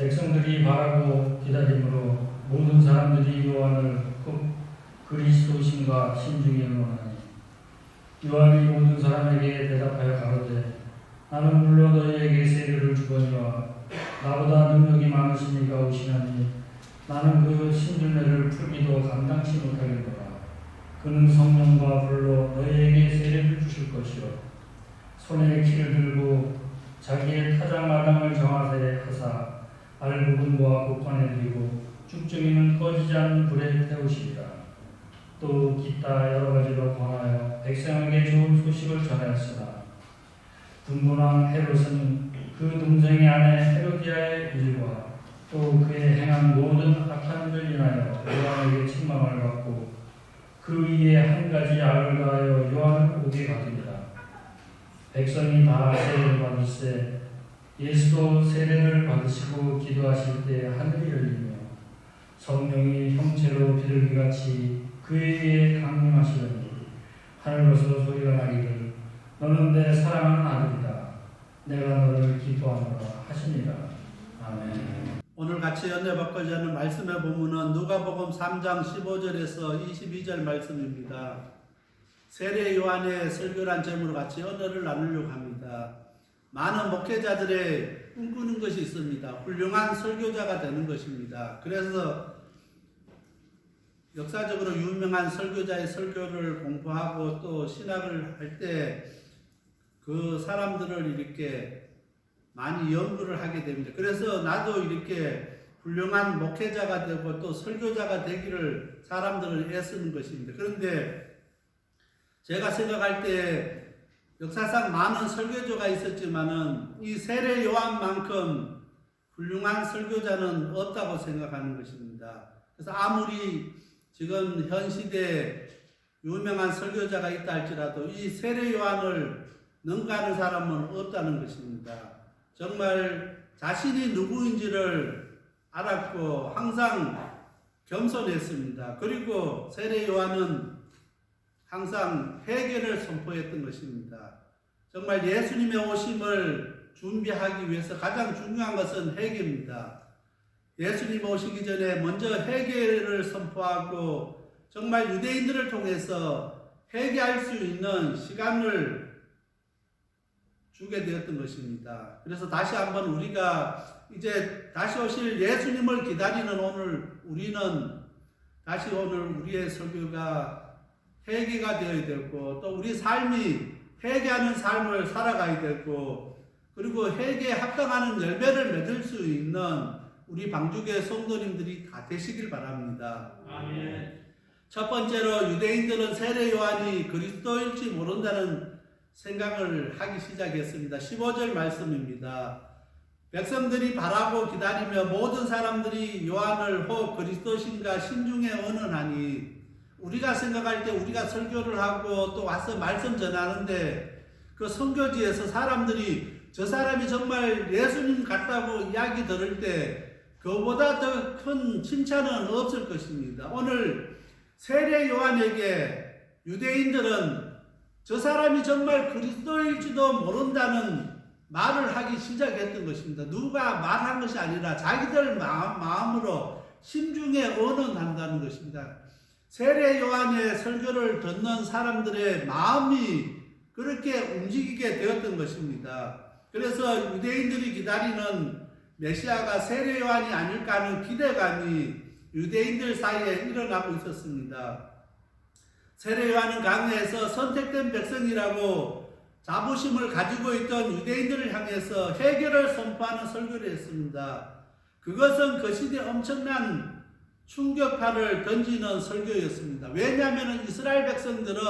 백성들이 바라고 기다림으로 모든 사람들이 요한을 그리스도신가 신중히 의논하니 요한이 모든 사람에게 대답하여 가로되 나는 물론 너희에게 세례를 주거니와 나보다 능력이 많으신 이가 오시나니 나는 그 신들매를 풀기도 감당치 못하겠노라. 그는 성령과 불로 너희에게 세례를 주실 것이요 손에 키를 들고 자기의 타작마당을 정하세 하사 알부분과 곡간에 들이고 쭉정이는 꺼지지 않는 불에 태우시리라. 또 기타 여러 가지로 권하여 백성에게 좋은 소식을 전하였으나 분분한 헤롯은 그 동생의 아내 헤로디아의 일과 또 그의 행한 모든 악한 일을 인하여 요한에게 책망을 받고 그 위에 한 가지 악을 가하여 요한을 옥에 가두니라. 백성이 다 세례를 받으세 예수도 세례를 받으시고 기도하실 때 하늘이 열리며 성령이 형체로 비둘기같이 그에 위에 강림하시더니 하늘로서 소리가 나기를 너는 내 사랑하는 아들이다. 내가 너를 기뻐하노라 하시니라. 아멘. 오늘 같이 연애 바꾸지 않는 말씀의 본문은 누가복음 3장 15절에서 22절 말씀입니다. 세례 요한의 설교란 제목으로 같이 언어를 나누려고 합니다. 많은 목회자들의 꿈꾸는 것이 있습니다. 훌륭한 설교자가 되는 것입니다. 그래서 역사적으로 유명한 설교자의 설교를 공부하고 또 신학을 할 때 그 사람들을 이렇게 많이 연구를 하게 됩니다. 그래서 나도 이렇게 훌륭한 목회자가 되고 또 설교자가 되기를 사람들을 애쓰는 것입니다. 그런데 제가 생각할 때 역사상 많은 설교자가 있었지만은 이 세례 요한만큼 훌륭한 설교자는 없다고 생각하는 것입니다. 그래서 아무리 지금 현 시대에 유명한 설교자가 있다 할지라도 이 세례 요한을 능가하는 사람은 없다는 것입니다. 정말 자신이 누구인지를 알았고 항상 겸손했습니다. 그리고 세례 요한은 항상 회개를 선포했던 것입니다. 정말 예수님의 오심을 준비하기 위해서 가장 중요한 것은 회개입니다. 예수님 오시기 전에 먼저 회개를 선포하고 정말 유대인들을 통해서 회개할 수 있는 시간을 주게 되었던 것입니다. 그래서 다시 한번 우리가 이제 다시 오실 예수님을 기다리는 오늘 우리는 다시 오늘 우리의 설교가 회개가 되어야 되고 또 우리 삶이 회개하는 삶을 살아가야 되고 그리고 회개에 합당하는 열매를 맺을 수 있는 우리 방주교회 성도님들이 다 되시길 바랍니다. 아멘. 첫 번째로 유대인들은 세례 요한이 그리스도일지 모른다는 생각을 하기 시작했습니다. 15절 말씀입니다. 백성들이 바라고 기다리며 모든 사람들이 요한을 혹 그리스도신가 신중에 의논하니 우리가 생각할 때 우리가 설교를 하고 또 와서 말씀 전하는데 그 선교지에서 사람들이 저 사람이 정말 예수님 같다고 이야기 들을 때 그보다 더 큰 칭찬은 없을 것입니다. 오늘 세례 요한에게 유대인들은 저 사람이 정말 그리스도일지도 모른다는 말을 하기 시작했던 것입니다. 누가 말한 것이 아니라 자기들 마음으로 심중에 의논한다는 것입니다. 세례 요한의 설교를 듣는 사람들의 마음이 그렇게 움직이게 되었던 것입니다. 그래서 유대인들이 기다리는 메시아가 세례 요한이 아닐까 하는 기대감이 유대인들 사이에 일어나고 있었습니다. 세례 요한은 강해에서 선택된 백성이라고 자부심을 가지고 있던 유대인들을 향해서 회개를 선포하는 설교를 했습니다. 그것은 그 시대 엄청난 충격파를 던지는 설교였습니다. 왜냐하면 이스라엘 백성들은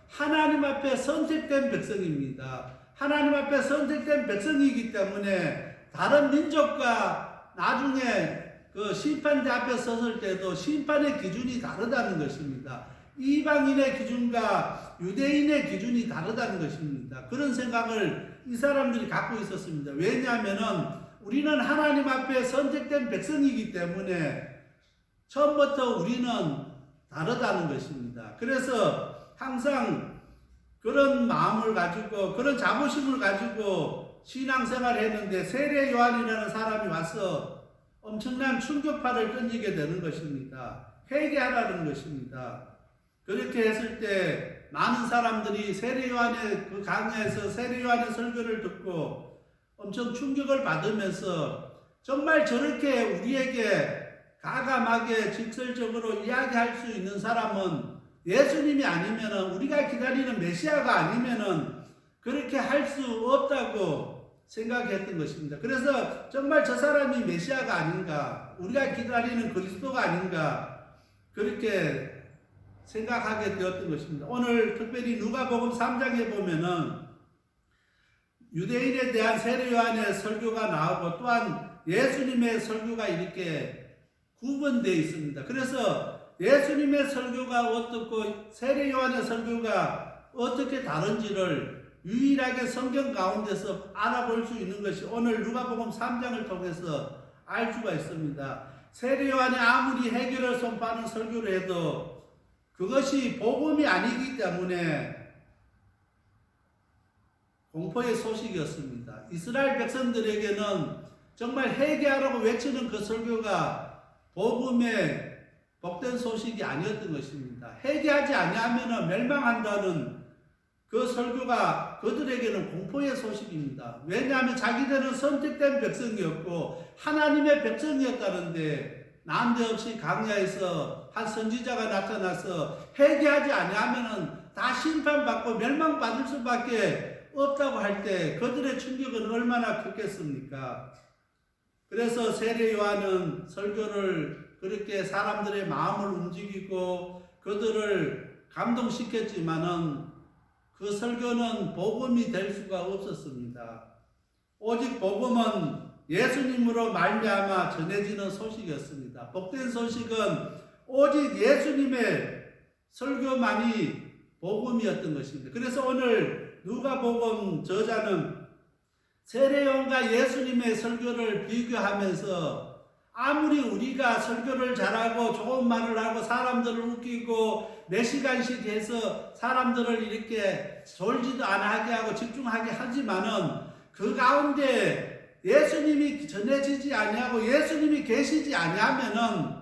하나님 앞에 선택된 백성입니다. 하나님 앞에 선택된 백성이기 때문에 다른 민족과 나중에 그 심판대 앞에 섰을 때도 심판의 기준이 다르다는 것입니다. 이방인의 기준과 유대인의 기준이 다르다는 것입니다. 그런 생각을 이 사람들이 갖고 있었습니다. 왜냐하면 우리는 하나님 앞에 선택된 백성이기 때문에 처음부터 우리는 다르다는 것입니다. 그래서 항상 그런 마음을 가지고 그런 자부심을 가지고 신앙생활을 했는데 세례 요한이라는 사람이 와서 엄청난 충격파를 던지게 되는 것입니다. 회개하라는 것입니다. 그렇게 했을 때 많은 사람들이 세례 요한의 그 강야에서 세례 요한의 설교를 듣고 엄청 충격을 받으면서 정말 저렇게 우리에게 가감하게 직설적으로 이야기할 수 있는 사람은 예수님이 아니면은, 우리가 기다리는 메시아가 아니면은 그렇게 할 수 없다고 생각했던 것입니다. 그래서 정말 저 사람이 메시아가 아닌가, 우리가 기다리는 그리스도가 아닌가, 그렇게 생각하게 되었던 것입니다. 오늘 특별히 누가복음 3장에 보면은 유대인에 대한 세례 요한의 설교가 나오고 또한 예수님의 설교가 이렇게 구분되어 있습니다. 그래서 예수님의 설교가 어떻고 세례 요한의 설교가 어떻게 다른지를 유일하게 성경 가운데서 알아볼 수 있는 것이 오늘 누가복음 3장을 통해서 알 수가 있습니다. 세례 요한이 아무리 회개를 선포하는 설교를 해도 그것이 복음이 아니기 때문에 공포의 소식이었습니다. 이스라엘 백성들에게는 정말 회개하라고 외치는 그 설교가 복음의 복된 소식이 아니었던 것입니다. 회개하지 아니하면 멸망한다는 그 설교가 그들에게는 공포의 소식입니다. 왜냐하면 자기들은 선택된 백성이었고 하나님의 백성이었다는데 난데없이 강야에서 한 선지자가 나타나서 회개하지 아니하면 다 심판받고 멸망받을 수밖에 없다고 할 때 그들의 충격은 얼마나 컸겠습니까? 그래서 세례 요한은 설교를 그렇게 사람들의 마음을 움직이고 그들을 감동시켰지만은 그 설교는 복음이 될 수가 없었습니다. 오직 복음은 예수님으로 말미암아 전해지는 소식이었습니다. 복된 소식은 오직 예수님의 설교만이 복음이었던 것입니다. 그래서 오늘 누가복음 저자는 세례요한과 예수님의 설교를 비교하면서 아무리 우리가 설교를 잘하고 좋은 말을 하고 사람들을 웃기고 몇 시간씩 해서 사람들을 이렇게 졸지도 않게 하고 집중하게 하지만은 그 가운데 예수님이 전해지지 아니하고 예수님이 계시지 아니하면은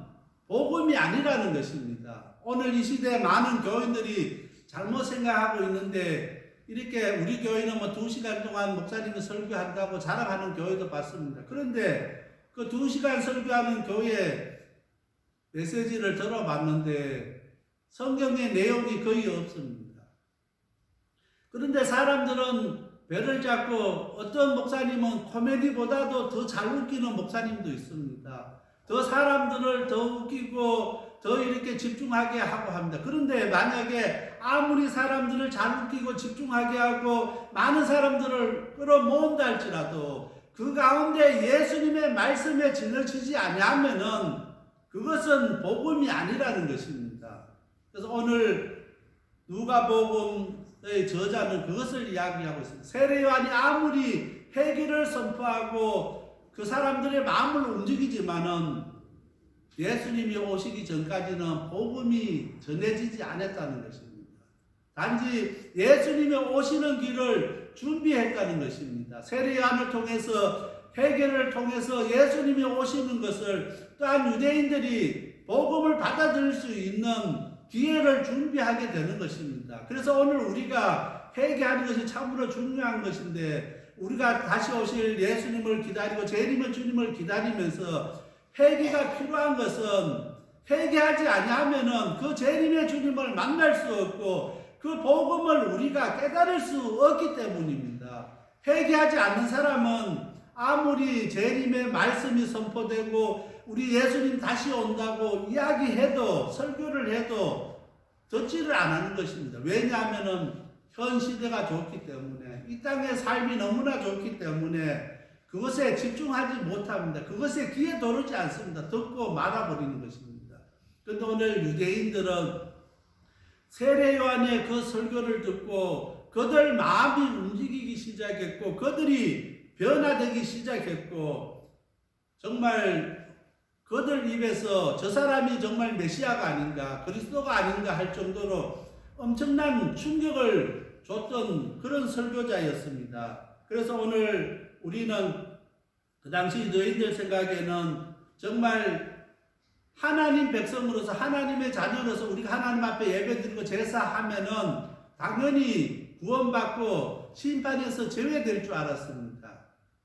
복음이 아니라는 것입니다. 오늘 이 시대에 많은 교인들이 잘못 생각하고 있는데 이렇게 우리 교회는 뭐 2시간 동안 목사님이 설교한다고 자랑하는 교회도 봤습니다. 그런데 그 2시간 설교하는 교회 메시지를 들어봤는데 성경의 내용이 거의 없습니다. 그런데 사람들은 배를 잡고 어떤 목사님은 코미디보다도 더 잘 웃기는 목사님도 있습니다. 더 사람들을 더 웃기고 더 이렇게 집중하게 하고 합니다. 그런데 만약에 아무리 사람들을 잘 웃기고 집중하게 하고 많은 사람들을 끌어모은다 할지라도 그 가운데 예수님의 말씀에 지나치지 아니하면은 그것은 복음이 아니라는 것입니다. 그래서 오늘 누가복음의 저자는 그것을 이야기하고 있습니다. 세례 요한이 아무리 회개를 선포하고 그 사람들의 마음을 움직이지만은 예수님이 오시기 전까지는 복음이 전해지지 않았다는 것입니다. 단지 예수님이 오시는 길을 준비했다는 것입니다. 세례 요한을 통해서 회개를 통해서 예수님이 오시는 것을 또한 유대인들이 복음을 받아들일 수 있는 기회를 준비하게 되는 것입니다. 그래서 오늘 우리가 회개하는 것이 참으로 중요한 것인데 우리가 다시 오실 예수님을 기다리고 재림의 주님을 기다리면서 회개가 필요한 것은 회개하지 아니하면은 그 재림의 주님을 만날 수 없고 그 복음을 우리가 깨달을 수 없기 때문입니다. 회개하지 않는 사람은 아무리 재림의 말씀이 선포되고 우리 예수님 다시 온다고 이야기해도 설교를 해도 듣지를 안 하는 것입니다. 왜냐하면은 현 시대가 좋기 때문에 이 땅의 삶이 너무나 좋기 때문에 그것에 집중하지 못합니다. 그것에 귀에 도르지 않습니다. 듣고 말아버리는 것입니다. 그런데 오늘 유대인들은 세례 요한의 그 설교를 듣고 그들 마음이 움직이기 시작했고 그들이 변화되기 시작했고 정말 그들 입에서 저 사람이 정말 메시아가 아닌가 그리스도가 아닌가 할 정도로 엄청난 충격을 줬던 그런 설교자였습니다. 그래서 오늘 우리는 그 당시 유대인들 생각에는 정말 하나님 백성으로서 하나님의 자녀로서 우리가 하나님 앞에 예배드리고 제사하면은 당연히 구원받고 심판에서 제외될 줄 알았습니다.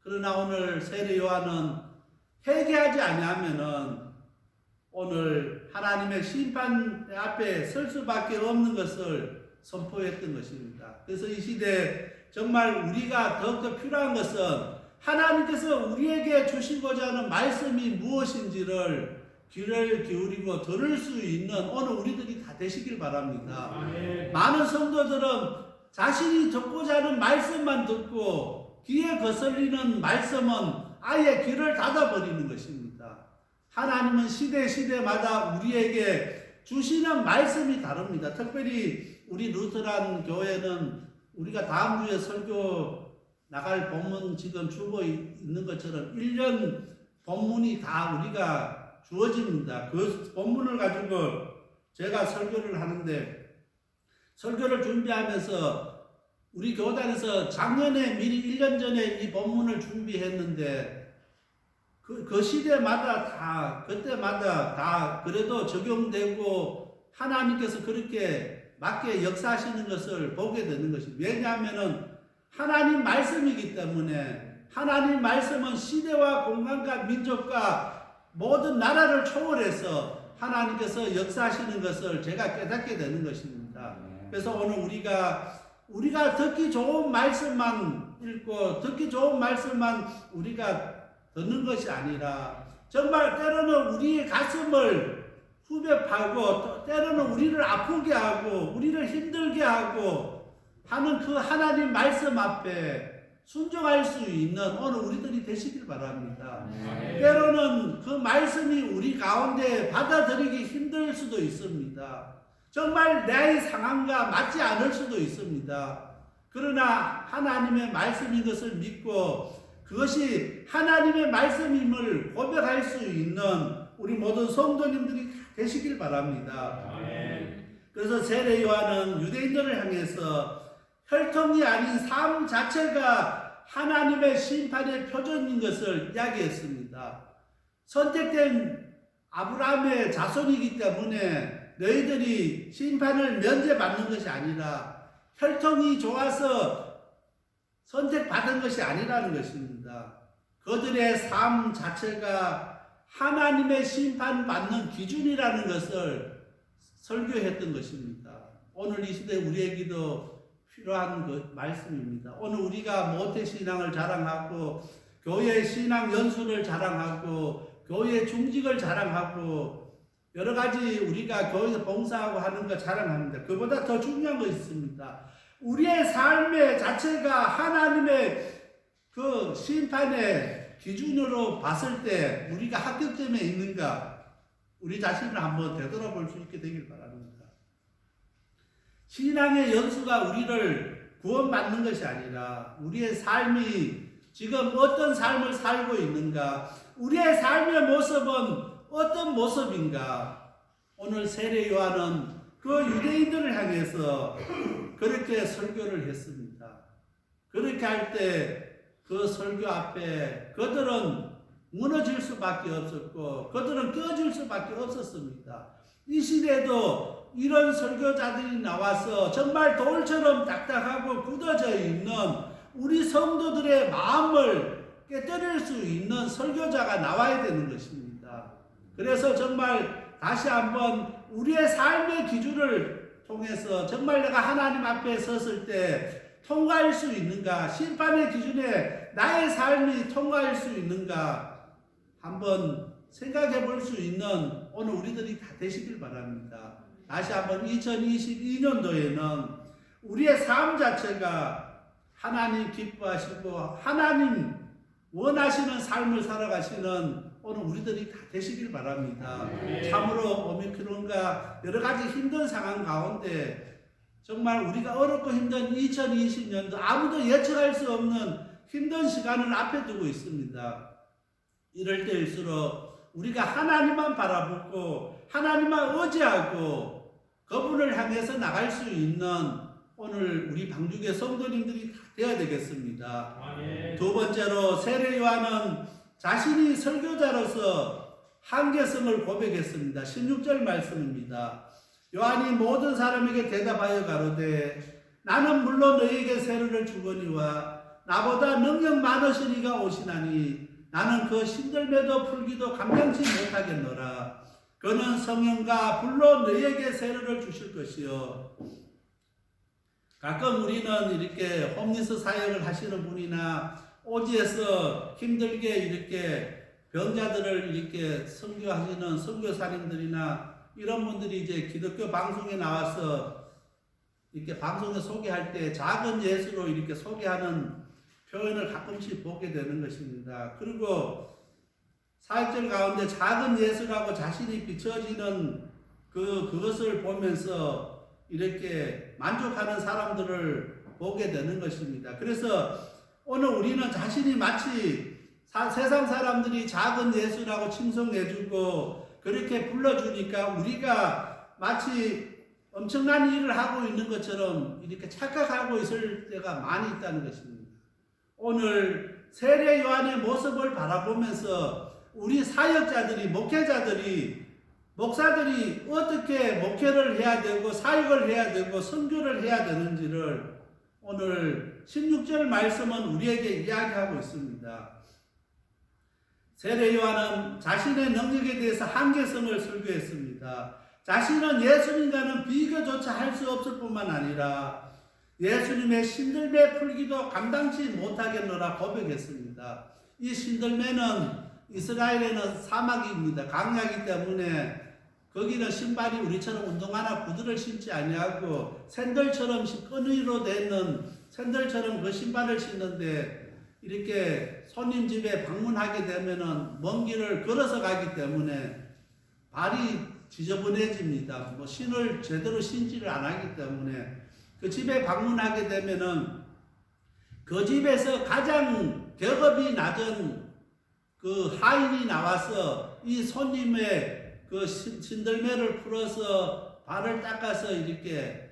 그러나 오늘 세례 요한은 회개하지 아니하면은 오늘 하나님의 심판 앞에 설 수밖에 없는 것을 선포했던 것입니다. 그래서 이 시대에 정말 우리가 더욱더 필요한 것은 하나님께서 우리에게 주시고자 하는 말씀이 무엇인지를 귀를 기울이고 들을 수 있는 오늘 우리들이 다 되시길 바랍니다. 많은 성도들은 자신이 듣고자 하는 말씀만 듣고 귀에 거슬리는 말씀은 아예 귀를 닫아버리는 것입니다. 하나님은 시대마다 우리에게 주시는 말씀이 다릅니다. 특별히 우리 루터란 교회는 우리가 다음 주에 설교 나갈 본문 지금 주고 있는 것처럼 1년 본문이 다 우리가 주어집니다. 그 본문을 가지고 제가 설교를 하는데 설교를 준비하면서 우리 교단에서 작년에 미리 1년 전에 이 본문을 준비했는데 그 시대마다 다 그때마다 다 그래도 적용되고 하나님께서 그렇게 맞게 역사하시는 것을 보게 되는 것입니다. 왜냐하면은 하나님 말씀이기 때문에 하나님 말씀은 시대와 공간과 민족과 모든 나라를 초월해서 하나님께서 역사하시는 것을 제가 깨닫게 되는 것입니다. 그래서 오늘 우리가 듣기 좋은 말씀만 읽고 듣기 좋은 말씀만 우리가 듣는 것이 아니라 정말 때로는 우리의 가슴을 후벼 파고 때로는 우리를 아프게 하고 우리를 힘들게 하고 하는 그 하나님 말씀 앞에 순종할 수 있는 오늘 우리들이 되시길 바랍니다. 때로는 그 말씀이 우리 가운데 받아들이기 힘들 수도 있습니다. 정말 내 상황과 맞지 않을 수도 있습니다. 그러나 하나님의 말씀인 것을 믿고 그것이 하나님의 말씀임을 고백할 수 있는 우리 모든 성도님들이 되시길 바랍니다. 그래서 세례 요한은 유대인들을 향해서 혈통이 아닌 삶 자체가 하나님의 심판의 표정인 것을 이야기했습니다. 선택된 아브라함의 자손이기 때문에 너희들이 심판을 면제받는 것이 아니라 혈통이 좋아서 선택받은 것이 아니라는 것입니다. 그들의 삶 자체가 하나님의 심판받는 기준이라는 것을 설교했던 것입니다. 오늘 이 시대 우리에게도 필요한 그 말씀입니다. 오늘 우리가 모태신앙을 자랑하고 교회 신앙 연수를 자랑하고 교회 중직을 자랑하고 여러 가지 우리가 교회에서 봉사하고 하는 거 자랑합니다. 그보다 더 중요한 것이 있습니다. 우리의 삶의 자체가 하나님의 그 심판의 기준으로 봤을 때 우리가 합격점에 있는가 우리 자신을 한번 되돌아볼 수 있게 되길 바랍니다. 신앙의 연수가 우리를 구원받는 것이 아니라 우리의 삶이 지금 어떤 삶을 살고 있는가, 우리의 삶의 모습은 어떤 모습인가. 오늘 세례 요한은 그 유대인들을 향해서 그렇게 설교를 했습니다. 그렇게 할 때 그 설교 앞에 그들은 무너질 수밖에 없었고 그들은 꺼질 수밖에 없었습니다. 이 시대에도 이런 설교자들이 나와서 정말 돌처럼 딱딱하고 굳어져 있는 우리 성도들의 마음을 깨뜨릴 수 있는 설교자가 나와야 되는 것입니다. 그래서 정말 다시 한번 우리의 삶의 기준을 통해서 정말 내가 하나님 앞에 섰을 때 통과할 수 있는가, 심판의 기준에 나의 삶이 통과할 수 있는가 한번 생각해 볼 수 있는 오늘 우리들이 다 되시길 바랍니다. 다시 한번 2022년도에는 우리의 삶 자체가 하나님 기뻐하시고 하나님 원하시는 삶을 살아가시는 오늘 우리들이 다 되시길 바랍니다. 참으로 오미크론과 여러 가지 힘든 상황 가운데 정말 우리가 어렵고 힘든 2020년도 아무도 예측할 수 없는 힘든 시간을 앞에 두고 있습니다. 이럴 때일수록 우리가 하나님만 바라보고 하나님만 의지하고 그분을 향해서 나갈 수 있는 오늘 우리 방주교 성도님들이 다 되어야 되겠습니다. 두 번째로 세례 요한은 자신이 설교자로서 한계성을 고백했습니다. 16절 말씀입니다. 요한이 모든 사람에게 대답하여 가로되 나는 물론 너희에게 세례를 주거니와 나보다 능력 많으신 이가 오시나니 나는 그 신들매도 풀기도 감당치 못하겠노라. 그는 성령과 불로 너희에게 세례를 주실 것이요. 가끔 우리는 이렇게 홈리스 사역을 하시는 분이나 오지에서 힘들게 이렇게 병자들을 이렇게 선교하시는 선교사님들이나 이런 분들이 이제 기독교 방송에 나와서 이렇게 방송에 소개할 때 작은 예수로 이렇게 소개하는 표현을 가끔씩 보게 되는 것입니다. 그리고 사역절 가운데 작은 예수라고 자신이 비춰지는 그것을 보면서 이렇게 만족하는 사람들을 보게 되는 것입니다. 그래서 오늘 우리는 자신이 마치 세상 사람들이 작은 예수라고 칭송해주고 그렇게 불러주니까 우리가 마치 엄청난 일을 하고 있는 것처럼 이렇게 착각하고 있을 때가 많이 있다는 것입니다. 오늘 세례 요한의 모습을 바라보면서 우리 사역자들이, 목회자들이, 목사들이 어떻게 목회를 해야 되고 사역을 해야 되고 선교를 해야 되는지를 오늘 16절 말씀은 우리에게 이야기하고 있습니다. 세례 요한은 자신의 능력에 대해서 한계성을 설교했습니다. 자신은 예수님과는 비교조차 할 수 없을 뿐만 아니라 예수님의 신들매 풀기도 감당치 못하겠노라 고백했습니다. 이 신들매는 이스라엘에는 사막입니다. 강야이기 때문에 거기는 신발이 우리처럼 운동화나 구두를 신지 아니하고 샌들처럼 끈으로 되는 샌들처럼 그 신발을 신는데 이렇게 손님 집에 방문하게 되면은 먼 길을 걸어서 가기 때문에 발이 지저분해집니다. 신을 제대로 신지를 안 하기 때문에 그 집에 방문하게 되면은 그 집에서 가장 격업이 낮은 그 하인이 나와서 이 손님의 그 신들매를 풀어서 발을 닦아서 이렇게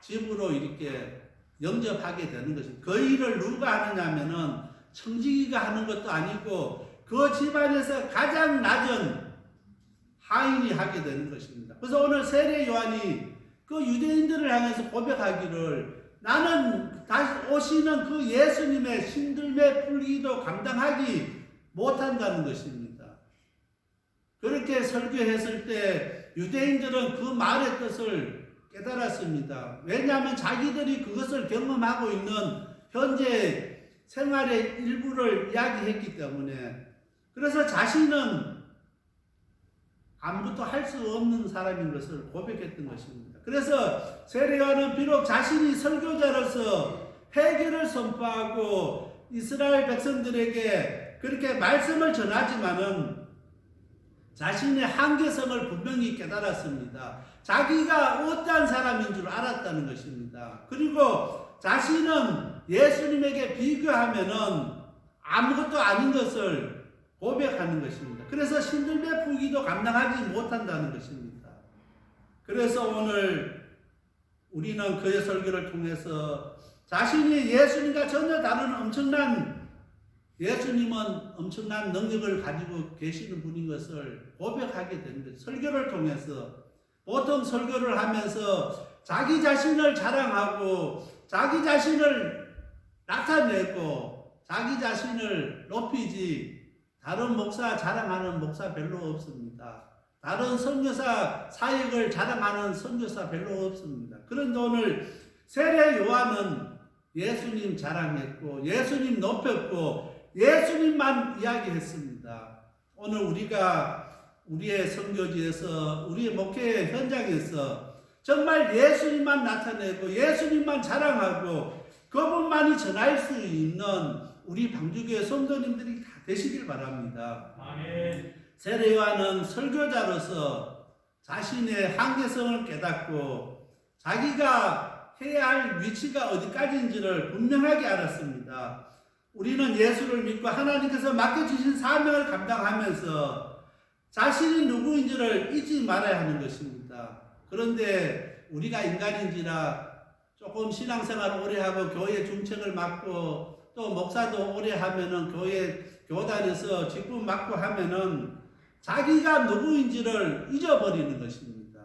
집으로 이렇게 영접하게 되는 것입니다. 그 일을 누가 하느냐면은 청지기가 하는 것도 아니고 그 집안에서 가장 낮은 하인이 하게 되는 것입니다. 그래서 오늘 세례 요한이 그 유대인들을 향해서 고백하기를 나는 다시 오시는 그 예수님의 신들매 풀기도 감당하기 못한다는 것입니다. 그렇게 설교했을 때 유대인들은 그 말의 뜻을 깨달았습니다. 왜냐하면 자기들이 그것을 경험하고 있는 현재 생활의 일부를 이야기했기 때문에 그래서 자신은 아무것도 할 수 없는 사람인 것을 고백했던 것입니다. 그래서 세례 요한은 비록 자신이 설교자로서 회개를 선포하고 이스라엘 백성들에게 그렇게 말씀을 전하지만은 자신의 한계성을 분명히 깨달았습니다. 자기가 어떠한 사람인 줄 알았다는 것입니다. 그리고 자신은 예수님에게 비교하면은 아무것도 아닌 것을 고백하는 것입니다. 그래서 신들매 풀기도 감당하지 못한다는 것입니다. 그래서 오늘 우리는 그의 설교를 통해서 자신이 예수님과 전혀 다른 예수님은 엄청난 능력을 가지고 계시는 분인 것을 고백하게 되는 거죠. 설교를 통해서 보통 설교를 하면서 자기 자신을 자랑하고 자기 자신을 나타내고 자기 자신을 높이지 다른 목사 자랑하는 목사 별로 없습니다. 다른 선교사 사역을 자랑하는 선교사 별로 없습니다. 그런데 오늘 세례 요한은 예수님 자랑했고 예수님 높였고 예수님만 이야기했습니다. 오늘 우리가 우리의 선교지에서 우리의 목회 현장에서 정말 예수님만 나타내고 예수님만 자랑하고 그분만이 전할 수 있는 우리 방주교회 성도님들이 다 되시길 바랍니다. 아멘. 세례 요한은 설교자로서 자신의 한계성을 깨닫고 자기가 해야 할 위치가 어디까지인지를 분명하게 알았습니다. 우리는 예수를 믿고 하나님께서 맡겨주신 사명을 감당하면서 자신이 누구인지를 잊지 말아야 하는 것입니다. 그런데 우리가 인간인지라 조금 신앙생활 오래 하고 교회 중책을 맡고 또 목사도 오래 하면은 교회 교단에서 직분 맡고 하면은 자기가 누구인지를 잊어버리는 것입니다.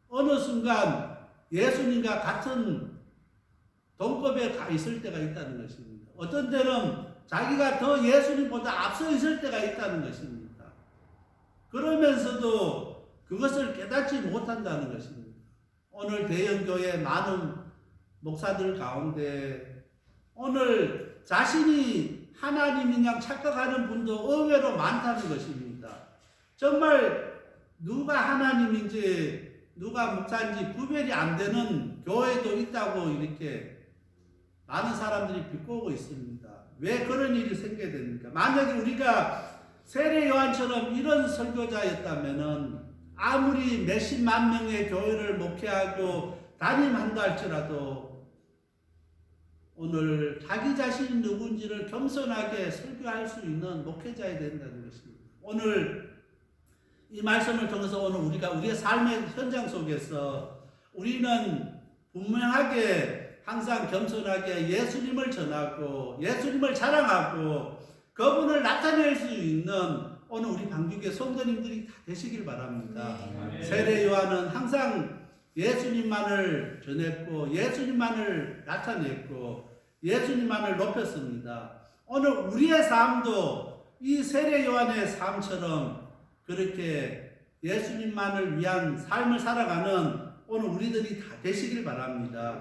어느 순간 예수님과 같은 동급에 가 있을 때가 있다는 것입니다. 어떤 때는 자기가 더 예수님보다 앞서 있을 때가 있다는 것입니다. 그러면서도 그것을 깨닫지 못한다는 것입니다. 오늘 대형교회 많은 목사들 가운데 오늘 자신이 하나님인 양 착각하는 분도 의외로 많다는 것입니다. 정말 누가 하나님인지 누가 목사인지 구별이 안 되는 교회도 있다고 이렇게 많은 사람들이 비꼬고 있습니다. 왜 그런 일이 생겨야 됩니까? 만약에 우리가 세례 요한처럼 이런 설교자였다면은 아무리 몇십만 명의 교회를 목회하고 담임한다 할지라도 오늘 자기 자신이 누군지를 겸손하게 설교할 수 있는 목회자야 된다는 것입니다. 오늘 이 말씀을 통해서 오늘 우리가 우리의 삶의 현장 속에서 우리는 분명하게 항상 겸손하게 예수님을 전하고 예수님을 자랑하고 그분을 나타낼 수 있는 오늘 우리 방주교 성도님들이 다 되시길 바랍니다. 세례 요한은 항상 예수님만을 전했고 예수님만을 나타냈고 예수님만을 높였습니다. 오늘 우리의 삶도 이 세례 요한의 삶처럼 그렇게 예수님만을 위한 삶을 살아가는 오늘 우리들이 다 되시길 바랍니다.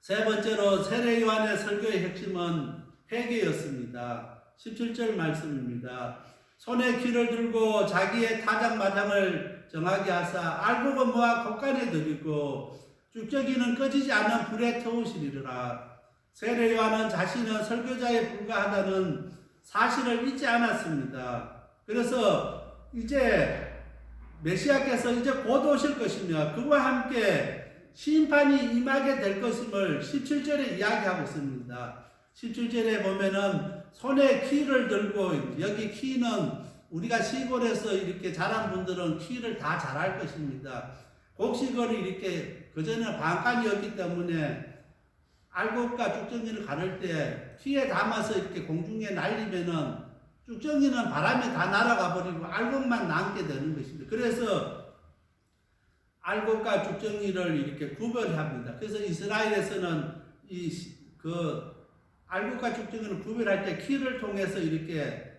세 번째로 세례 요한의 설교의 핵심은 회개였습니다. 17절 말씀입니다. 손에 키를 들고 자기의 타작마당을 정하게 하사 알곡은 모아 곳간에 들이고 쭉저기는 꺼지지 않는 불에 태우시리라. 세례 요한은 자신은 설교자에 불과하다는 사실을 잊지 않았습니다. 그래서 이제 메시아께서 이제 곧 오실 것이며 그와 함께 심판이 임하게 될 것임을 17절에 이야기하고 있습니다. 17절에 보면은 손에 키를 들고 여기 키는 우리가 시골에서 이렇게 자란 분들은 키를 다 잘할 것입니다. 곡식을 이렇게 그전에 방간이었기 때문에 알곡과 쭉정이를 가를 때 키에 담아서 이렇게 공중에 날리면은 쭉정이는 바람에 다 날아가 버리고 알곡만 남게 되는 것입니다. 그래서 알곡과 쭉정이를 이렇게 구별합니다. 그래서 이스라엘에서는 알곡과 쭉정이를 구별할 때 키를 통해서 이렇게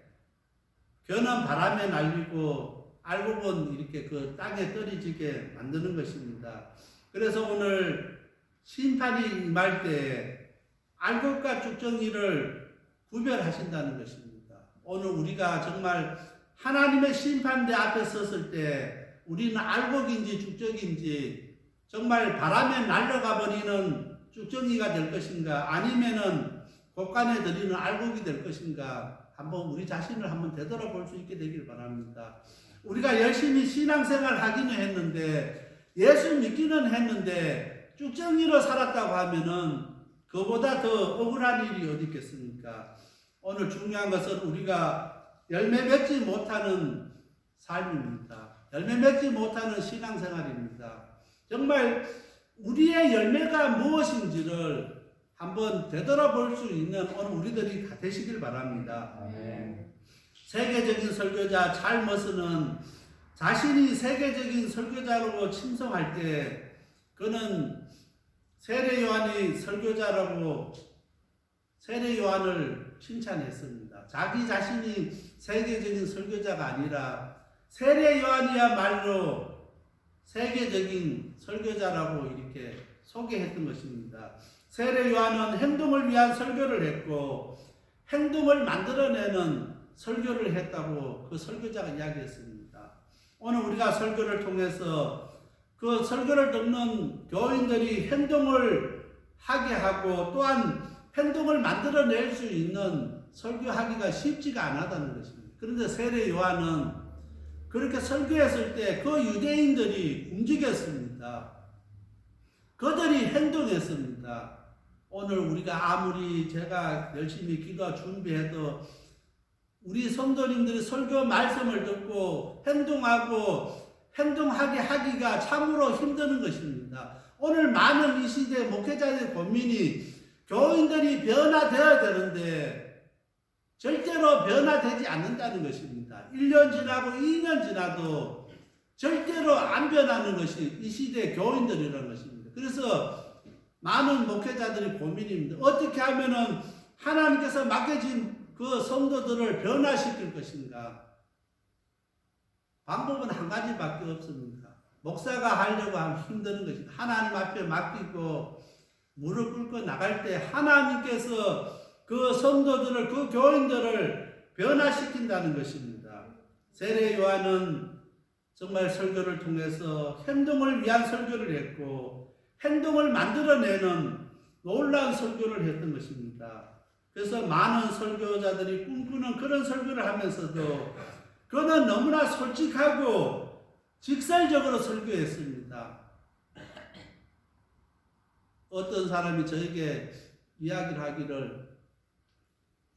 겨는 바람에 날리고 알곡은 이렇게 그 땅에 떨어지게 만드는 것입니다. 그래서 오늘 심판이 임할 때 알곡과 쭉정이를 구별하신다는 것입니다. 오늘 우리가 정말 하나님의 심판대 앞에 섰을 때 우리는 알곡인지 쭉정인지 정말 바람에 날아가 버리는 쭉정이가 될 것인가 아니면은 곳간에 들이는 알곡이 될 것인가 한번 우리 자신을 한번 되돌아볼 수 있게 되길 바랍니다. 우리가 열심히 신앙생활 하기는 했는데 예수 믿기는 했는데 쭉정이로 살았다고 하면은 그보다 더 억울한 일이 어디 있겠습니까? 오늘 중요한 것은 우리가 열매 맺지 못하는 삶입니다. 열매 맺지 못하는 신앙생활입니다. 정말 우리의 열매가 무엇인지를 한번 되돌아볼 수 있는 오늘 우리들이 다 되시길 바랍니다. 세계적인 설교자 찰머스는 자신이 세계적인 설교자로 칭송할 때 그는 세례 요한이 설교자라고 세례 요한을 칭찬했습니다. 자기 자신이 세계적인 설교자가 아니라 세례 요한이야말로 세계적인 설교자라고 이렇게 소개했던 것입니다. 세례 요한은 행동을 위한 설교를 했고 행동을 만들어내는 설교를 했다고 그 설교자가 이야기했습니다. 오늘 우리가 설교를 통해서 그 설교를 듣는 교인들이 행동을 하게 하고 또한 행동을 만들어낼 수 있는 설교하기가 쉽지가 않았다는 것입니다. 그런데 세례 요한은 그렇게 설교했을 때 그 유대인들이 움직였습니다. 그들이 행동했습니다. 오늘 우리가 아무리 제가 열심히 기도 준비해도 우리 성도님들이 설교 말씀을 듣고 행동하게 하기가 참으로 힘드는 것입니다. 오늘 많은 이 시대 목회자들의 고민이 교인들이 변화되어야 되는데 절대로 변화되지 않는다는 것입니다. 1년 지나고 2년 지나도 절대로 안 변하는 것이 이 시대의 교인들이라는 것입니다. 그래서 많은 목회자들이 고민입니다. 어떻게 하면은 하나님께서 맡겨진 그 성도들을 변화시킬 것인가? 방법은 한 가지밖에 없습니다. 목사가 하려고 하면 힘드는 것입니다. 하나님 앞에 맡기고 무릎 꿇고 나갈 때 하나님께서 그 성도들을, 그 교인들을 변화시킨다는 것입니다. 세례 요한은 정말 설교를 통해서 행동을 위한 설교를 했고 행동을 만들어내는 놀라운 설교를 했던 것입니다. 그래서 많은 설교자들이 꿈꾸는 그런 설교를 하면서도 그는 너무나 솔직하고 직설적으로 설교했습니다. 어떤 사람이 저에게 이야기를 하기를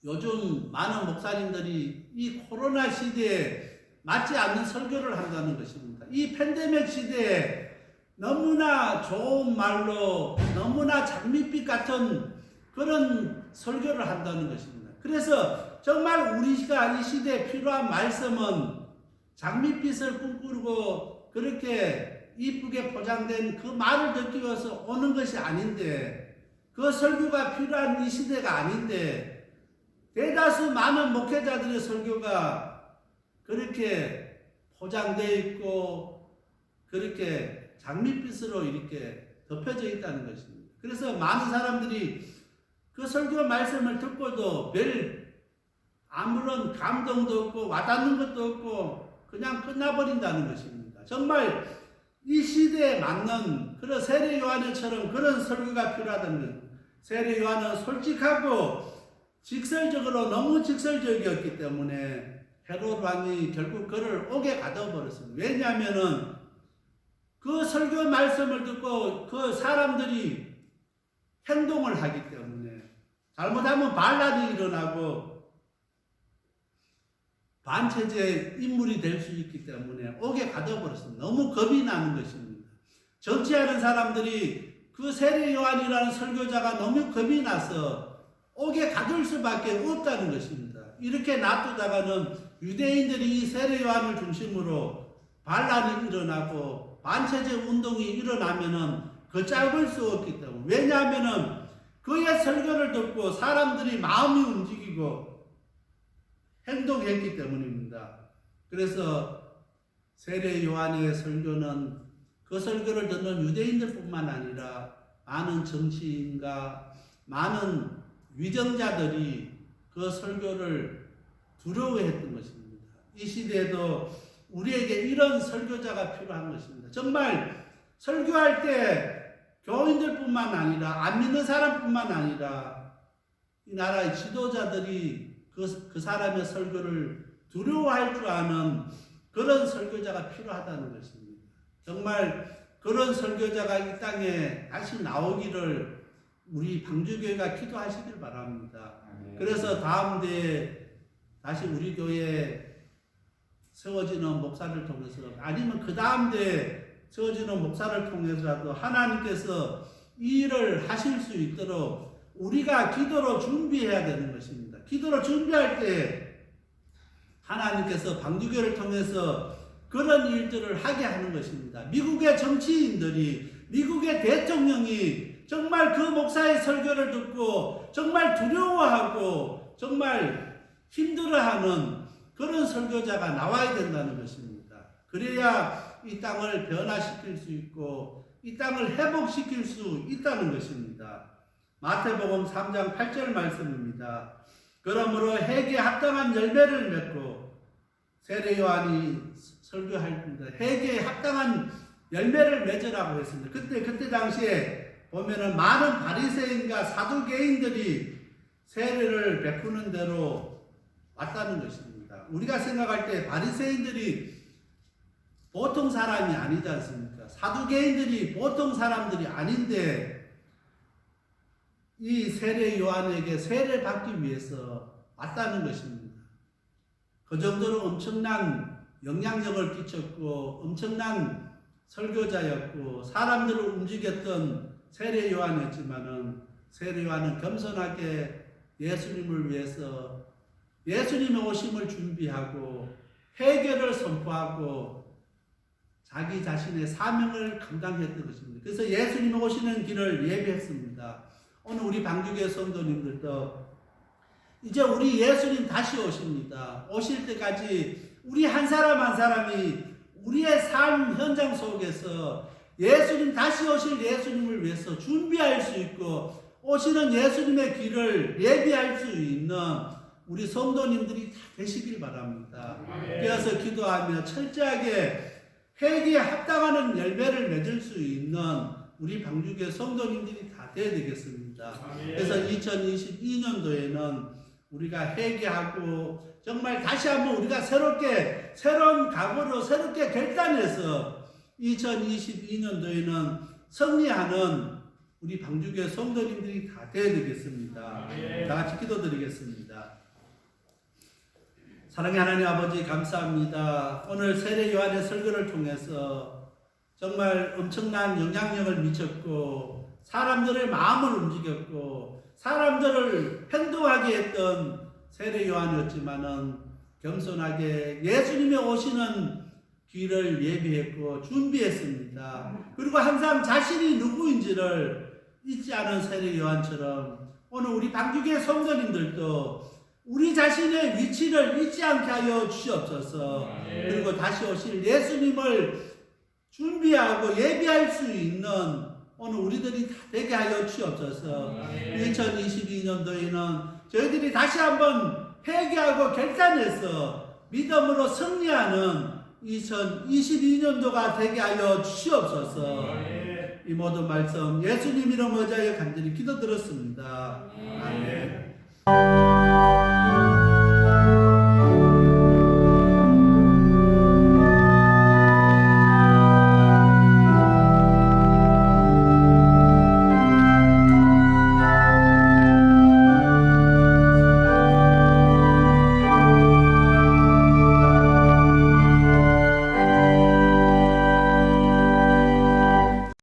요즘 많은 목사님들이 이 코로나 시대에 맞지 않는 설교를 한다는 것입니다. 이 팬데믹 시대에 너무나 좋은 말로 너무나 장밋빛 같은 그런 설교를 한다는 것입니다. 그래서 정말 우리가 이 시대에 필요한 말씀은 장밋빛을 꿈꾸고 그렇게 이쁘게 포장된 그 말을 듣기 위해서 오는 것이 아닌데, 그 설교가 필요한 이 시대가 아닌데, 대다수 많은 목회자들의 설교가 그렇게 포장되어 있고 그렇게 장밋빛으로 이렇게 덮여져 있다는 것입니다. 그래서 많은 사람들이 그 설교 말씀을 듣고도 별 아무런 감동도 없고 와닿는 것도 없고 그냥 끝나버린다는 것입니다. 정말 이 시대에 맞는 그런 세례 요한처럼 그런 설교가 필요하다는 것입니다. 세례 요한은 솔직하고 직설적으로 너무 직설적이었기 때문에 헤롯 왕이 결국 그를 옥에 가둬버렸습니다. 왜냐하면은 그 설교 말씀을 듣고 그 사람들이 행동을 하기 때문에, 잘못하면 반란이 일어나고 반체제 인물이 될 수 있기 때문에 옥에 가둬버렸습니다. 너무 겁이 나는 것입니다. 정치하는 사람들이 그 세례 요한이라는 설교자가 너무 겁이 나서 옥에 가둘 수밖에 없다는 것입니다. 이렇게 놔두다가는 유대인들이 이 세례 요한을 중심으로 반란이 일어나고 반체제 운동이 일어나면은 걷잡을 수 없기 때문에, 왜냐하면은 그의 설교를 듣고 사람들이 마음이 움직이고 행동했기 때문입니다. 그래서 세례 요한의 설교는 그 설교를 듣는 유대인들뿐만 아니라 많은 정치인과 많은 위정자들이 그 설교를 두려워했던 것입니다. 이 시대에도 우리에게 이런 설교자가 필요한 것입니다. 정말 설교할 때 교인들뿐만 아니라 안 믿는 사람뿐만 아니라 이 나라의 지도자들이 그 사람의 설교를 두려워할 줄 아는 그런 설교자가 필요하다는 것입니다. 정말 그런 설교자가 이 땅에 다시 나오기를 우리 방주교회가 기도하시길 바랍니다. 그래서 다음 대에 다시 우리 교회에 세워지는 목사를 통해서, 아니면 그 다음 대에 세워지는 목사를 통해서라도 하나님께서 이 일을 하실 수 있도록 우리가 기도로 준비해야 되는 것입니다. 기도로 준비할 때 하나님께서 방주교를 통해서 그런 일들을 하게 하는 것입니다. 미국의 정치인들이, 미국의 대통령이 정말 그 목사의 설교를 듣고 정말 두려워하고 정말 힘들어하는 그런 설교자가 나와야 된다는 것입니다. 그래야 이 땅을 변화시킬 수 있고 이 땅을 회복시킬 수 있다는 것입니다. 마태복음 3장 8절 말씀입니다. 그러므로 회개에 합당한 열매를 맺고, 세례 요한이 설교할 때 회개에 합당한 열매를 맺으라고 했습니다. 그때 당시에 보면은 많은 바리새인과 사두개인들이 세례를 베푸는 대로 왔다는 것입니다. 우리가 생각할 때 바리새인들이 보통 사람이 아니지 않습니까? 사두개인들이 보통 사람들이 아닌데 이 세례 요한에게 세례 받기 위해서 왔다는 것입니다. 그 정도로 엄청난 영향력을 끼쳤고 엄청난 설교자였고 사람들을 움직였던 세례 요한이었지만은, 세례 요한은 겸손하게 예수님을 위해서 예수님의 오심을 준비하고 회개를 선포하고 자기 자신의 사명을 감당했던 것입니다. 그래서 예수님이 오시는 길을 예비했습니다. 오늘 우리 방주교회 성도님들도 이제 우리 예수님 다시 오십니다. 오실 때까지 우리 한 사람 한 사람이 우리의 삶 현장 속에서 예수님 다시 오실 예수님을 위해서 준비할 수 있고 오시는 예수님의 길을 예비할 수 있는 우리 성도님들이 다 되시길 바랍니다. 그래서 기도하며 철저하게 회개에 합당하는 열매를 맺을 수 있는 우리 방주교회 성도님들이 다 되어야 되겠습니다. 그래서 2022년도에는 우리가 회개하고 정말 다시 한번 우리가 새로운 각오로 새롭게 결단해서 2022년도에는 승리하는 우리 방주교회 성도님들이 다 되어야 되겠습니다. 다 같이 기도드리겠습니다. 사랑의 하나님 아버지 감사합니다. 오늘 세례 요한의 설교를 통해서 정말 엄청난 영향력을 미쳤고 사람들의 마음을 움직였고 사람들을 행동하게 했던 세례 요한이었지만은 겸손하게 예수님이 오시는 길을 예비했고 준비했습니다. 그리고 항상 자신이 누구인지를 잊지 않은 세례 요한처럼 오늘 우리 방주교회 성도님들도 우리 자신의 위치를 잊지 않게 하여 주시옵소서. 그리고 다시 오실 예수님을 준비하고 예비할 수 있는 오늘 우리들이 다 되게 하여 주시옵소서. 2022년도에는 저희들이 다시 한번 회개하고 결단해서 믿음으로 승리하는 2022년도가 되게 하여 주시옵소서. 이 모든 말씀 예수님 이름 의지하여 간절히 기도드렸습니다. 아멘.